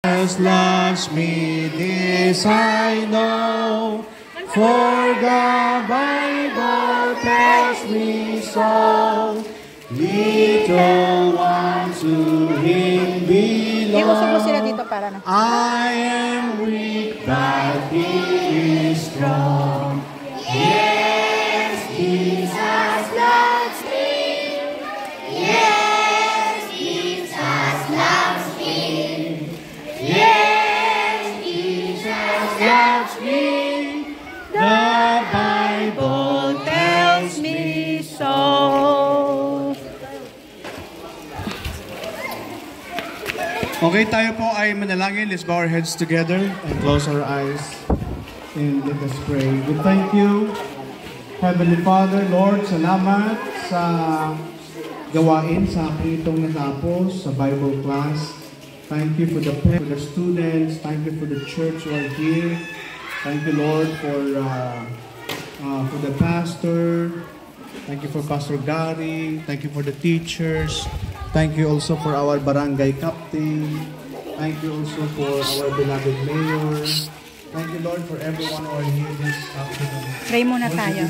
Jesus loves me, this I know, for the Bible tells me so. Little ones to Him belong. I am weak, but He is strong. Yes, Jesus loves me. Yes, Jesus loves me. Yes, Jesus loves me. The Bible tells me so. Okay, tayo po ay manalangin. Let's bow our heads together and close our eyes and let us pray. We thank you, Heavenly Father, Lord, salamat sa gawain sa aking itong natapos sa Bible class. Thank you for the students. Thank you for the church who are here. Thank you, Lord, for the pastor. Thank you for Pastor Gary. Thank you for the teachers. Thank you also for our barangay captain. Thank you also for our beloved mayor. Thank you, Lord, for everyone who are here this afternoon. Pray muna tayo.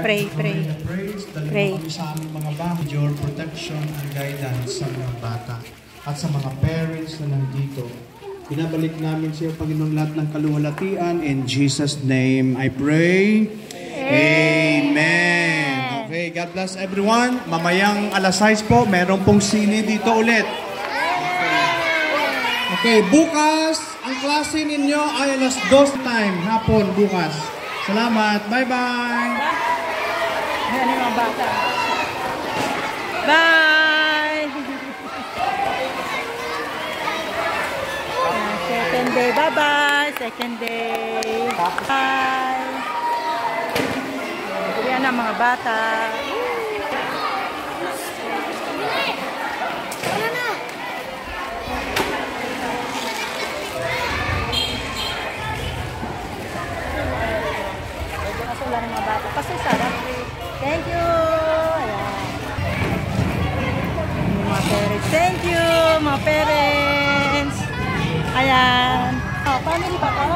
Pray. Pray. Sa aming mga bahay, your protection and guidance sa mga bata at sa mga parents na nandito. Binabalik namin sa iyo, Panginoon, lahat ng kaluwalhatian. In Jesus' name, I pray. Amen. Okay, God bless everyone. Mamayang alas 6 po, meron pong sine dito ulit. Okay, bukas, ang klase ninyo ay alas 2 time, hapon, bukas. Salamat. Bye-bye. Ano yung mga bata? Bye! Second day, bye-bye. Second day. Bye! Yan ang mga bata. Wala ng mga bata. Kasi sarap. Thank you! Ayan. Mga parents. Thank you, mga parents! Ayan. Oh, family ba to?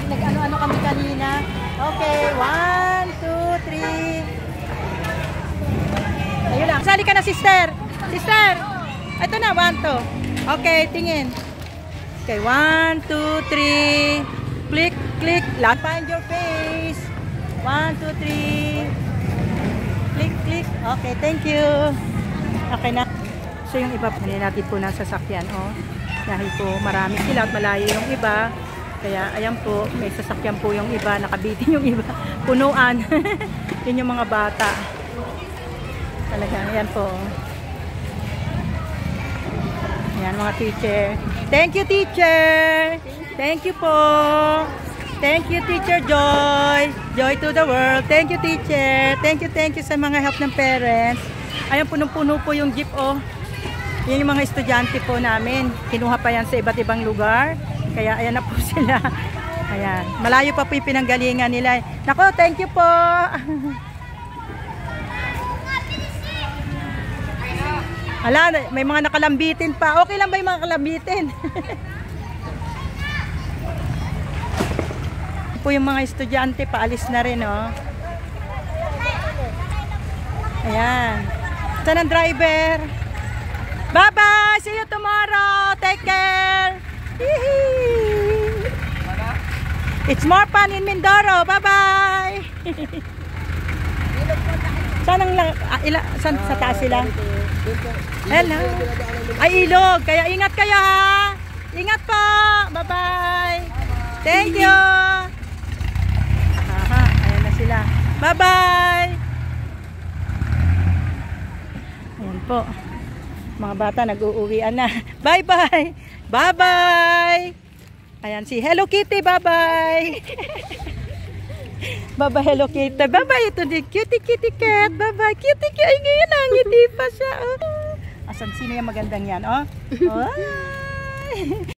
Nag-ano-ano kami kanina. Okay, 1, 2, 3. Ayun lang. Sali ka na, sister. Sister! Ito na, 1, 2. Okay, tingin. Okay, 1, 2, 3. Click. Click. Let's find your face. 1, 2, 3. Click. Okay, thank you. Okay na. So yung iba, natin po ng sasakyan. Oh. Dahil po marami sila at malayo yung iba. Kaya ayan po, may sasakyan po yung iba. Nakabitin yung iba. Punuan. Yun yung mga bata. Talagang, ayan po. Ayan mga teacher. Thank you, teacher. Thank you po. Thank you, Teacher Joy. Joy to the world. Thank you, teacher. Thank you sa mga help ng parents. Ayan, punong-puno po yung jeep, oh. Yan yung mga estudyante po namin. Kinuha pa yan sa iba't ibang lugar. Kaya ayan na po sila. Ayan. Malayo pa po yung pinanggalingan nila. Nako, thank you po. Ala, may mga nakalambitin pa. Okay lang ba yung mga nakalambitin? Po yung mga estudyante, paalis na rin, oh. Ayan. Saan ang driver? Bye-bye! See you tomorrow! Take care! It's more fun in Mindoro! Bye-bye! Saan sa taas sila? Hello! Ay, ilog! Kaya ingat kayo, ha! Ingat po! Bye-bye! Thank you! Ayan na sila. Bye-bye! Ayan po. Mga bata nag-uuwian na. Bye-bye! Bye-bye! Ayan si Hello Kitty. Bye-bye! Bye-bye Hello Kitty. Bye-bye. Ito din. Cutie Kitty Cat. Bye-bye. Cutie Kitty. Ay, ngayon na. Ngiti pa siya. Oh. Asan? Sino yung magandang yan? Oh? Bye!